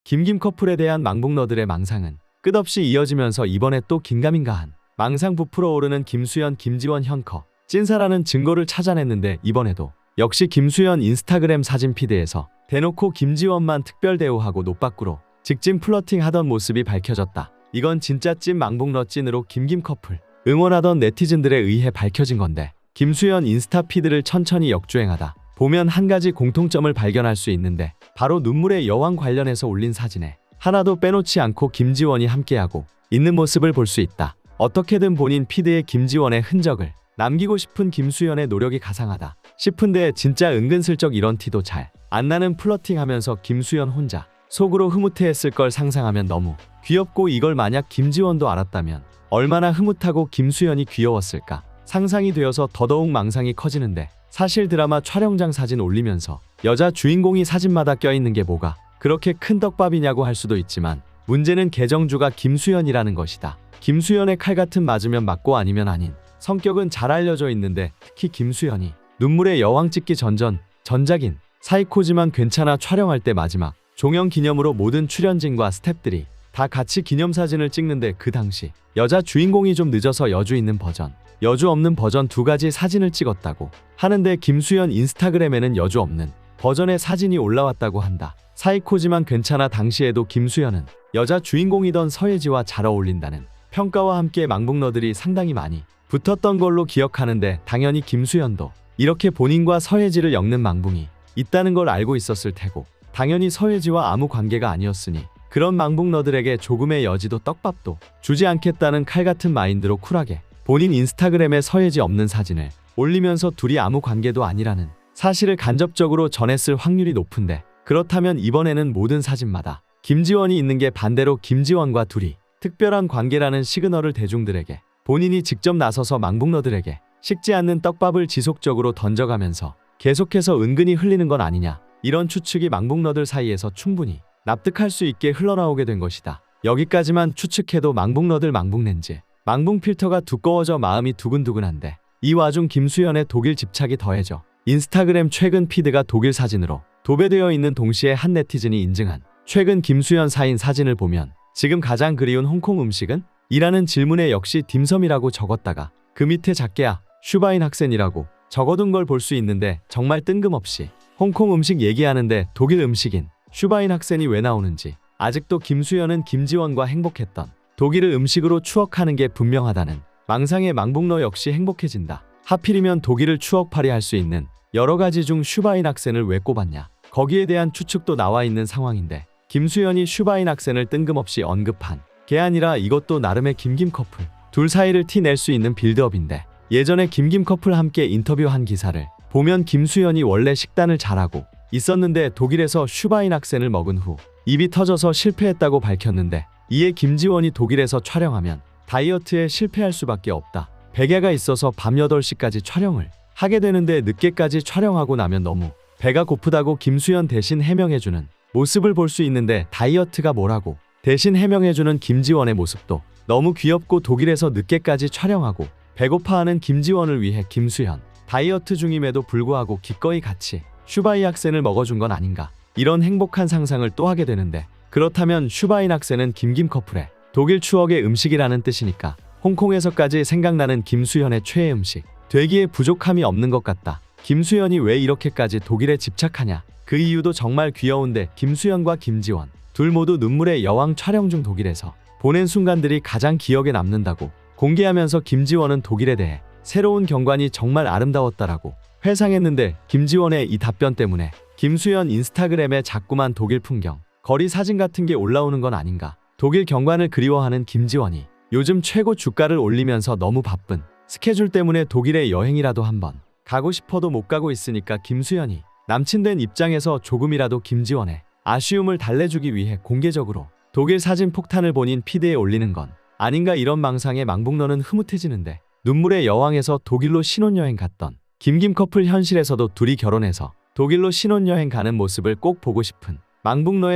김김 커플에 대한 망북러들의 망상은 끝없이 이어지면서 이번에 또 긴가민가한 망상 부풀어 오르는 김수현 김지원 현커 찐사라는 증거를 찾아냈는데, 이번에도 역시 김수현 인스타그램 사진 피드에서 대놓고 김지원만 특별 대우하고 노빠꾸로 직진 플러팅 하던 모습이 밝혀졌다. 이건 진짜 찐 망북러 찐으로 김김 커플 응원하던 네티즌들에 의해 밝혀진 건데, 김수현 인스타 피드를 천천히 역주행하다 보면 한 가지 공통점을 발견할 수 있는데, 바로 눈물의 여왕 관련해서 올린 사진에 하나도 빼놓지 않고 김지원이 함께하고 있는 모습을 볼 수 있다. 어떻게든 본인 피드에 김지원의 흔적을 남기고 싶은 김수현의 노력이 가상하다 싶은데, 진짜 은근슬쩍 이런 티도 잘 안 나는 플러팅하면서 김수현 혼자 속으로 흐뭇해했을 걸 상상하면 너무 귀엽고, 이걸 만약 김지원도 알았다면 얼마나 흐뭇하고 김수현이 귀여웠을까 상상이 되어서 더더욱 망상이 커지는데, 사실 드라마 촬영장 사진 올리면서 여자 주인공이 사진마다 껴있는 게 뭐가 그렇게 큰 떡밥이냐고 할 수도 있지만, 문제는 계정주가 김수현이라는 것이다. 김수현의 칼 같은 맞으면 맞고 아니면 아닌 성격은 잘 알려져 있는데, 특히 김수현이 눈물의 여왕 찍기 전작인 사이코지만 괜찮아 촬영할 때 마지막 종영 기념으로 모든 출연진과 스태프들이 다 같이 기념사진을 찍는데, 그 당시 여자 주인공이 좀 늦어서 여주 있는 버전, 여주 없는 버전 두 가지 사진을 찍었다고 하는데, 김수현 인스타그램에는 여주 없는 버전의 사진이 올라왔다고 한다. 사이코지만 괜찮아 당시에도 김수현은 여자 주인공이던 서예지와 잘 어울린다는 평가와 함께 망북러들이 상당히 많이 붙었던 걸로 기억하는데, 당연히 김수현도 이렇게 본인과 서예지를 엮는 망붕이 있다는 걸 알고 있었을 테고, 당연히 서예지와 아무 관계가 아니었으니 그런 망북러들에게 조금의 여지도 떡밥도 주지 않겠다는 칼같은 마인드로 쿨하게 본인 인스타그램에 서예지 없는 사진을 올리면서 둘이 아무 관계도 아니라는 사실을 간접적으로 전했을 확률이 높은데, 그렇다면 이번에는 모든 사진마다 김지원이 있는 게 반대로 김지원과 둘이 특별한 관계라는 시그널을 대중들에게 본인이 직접 나서서 망북러들에게 식지 않는 떡밥을 지속적으로 던져가면서 계속해서 은근히 흘리는 건 아니냐, 이런 추측이 망북러들 사이에서 충분히 납득할 수 있게 흘러나오게 된 것이다. 여기까지만 추측해도 망북러들 망북렌즈, 망붕 필터가 두꺼워져 마음이 두근두근한데, 이 와중 김수현의 독일 집착이 더해져 인스타그램 최근 피드가 독일 사진으로 도배되어 있는 동시에 한 네티즌이 인증한 최근 김수현 사인 사진을 보면, 지금 가장 그리운 홍콩 음식은? 이라는 질문에 역시 딤섬이라고 적었다가 그 밑에 작게야 슈바인 학센이라고 적어둔 걸 볼 수 있는데, 정말 뜬금없이 홍콩 음식 얘기하는데 독일 음식인 슈바인 학센이 왜 나오는지, 아직도 김수현은 김지원과 행복했던 독일을 음식으로 추억하는 게 분명하다는 망상의 망북러 역시 행복해진다. 하필이면 독일을 추억팔이 할 수 있는 여러가지 중 슈바인 학센을 왜 꼽았냐, 거기에 대한 추측도 나와 있는 상황인데, 김수현이 슈바인 학센을 뜬금없이 언급한 게 아니라 이것도 나름의 김김 커플 둘 사이를 티낼 수 있는 빌드업인데, 예전에 김김 커플 함께 인터뷰한 기사를 보면 김수현이 원래 식단을 잘하고 있었는데 독일에서 슈바인 학센을 먹은 후 입이 터져서 실패했다고 밝혔는데, 이에 김지원이 독일에서 촬영하면 다이어트에 실패할 수밖에 없다. 백야가 있어서 밤 8시까지 촬영을 하게 되는데, 늦게까지 촬영하고 나면 너무 배가 고프다고 김수현 대신 해명해주는 모습을 볼 수 있는데, 다이어트가 뭐라고 대신 해명해주는 김지원의 모습도 너무 귀엽고, 독일에서 늦게까지 촬영하고 배고파하는 김지원을 위해 김수현 다이어트 중임에도 불구하고 기꺼이 같이 슈바인 학센을 먹어준 건 아닌가, 이런 행복한 상상을 또 하게 되는데, 그렇다면 슈바인 학센은 김김 커플의 독일 추억의 음식이라는 뜻이니까 홍콩에서까지 생각나는 김수현의 최애 음식 되기에 부족함이 없는 것 같다. 김수현이 왜 이렇게까지 독일에 집착하냐, 그 이유도 정말 귀여운데, 김수현과 김지원 둘 모두 눈물의 여왕 촬영 중 독일에서 보낸 순간들이 가장 기억에 남는다고 공개하면서, 김지원은 독일에 대해 새로운 경관이 정말 아름다웠다라고 회상했는데, 김지원의 이 답변 때문에 김수현 인스타그램에 자꾸만 독일 풍경, 거리 사진 같은 게 올라오는 건 아닌가. 독일 경관을 그리워하는 김지원이 요즘 최고 주가를 올리면서 너무 바쁜 스케줄 때문에 독일에 여행이라도 한번 가고 싶어도 못 가고 있으니까, 김수현이 남친 된 입장에서 조금이라도 김지원의 아쉬움을 달래주기 위해 공개적으로 독일 사진 폭탄을 본인 피드에 올리는 건 아닌가, 이런 망상에 망북러는 흐뭇해지는데, 눈물의 여왕에서 독일로 신혼여행 갔던 김김 커플 현실에서도 둘이 결혼해서 독일로 신혼여행 가는 모습을 꼭 보고 싶은 망북러의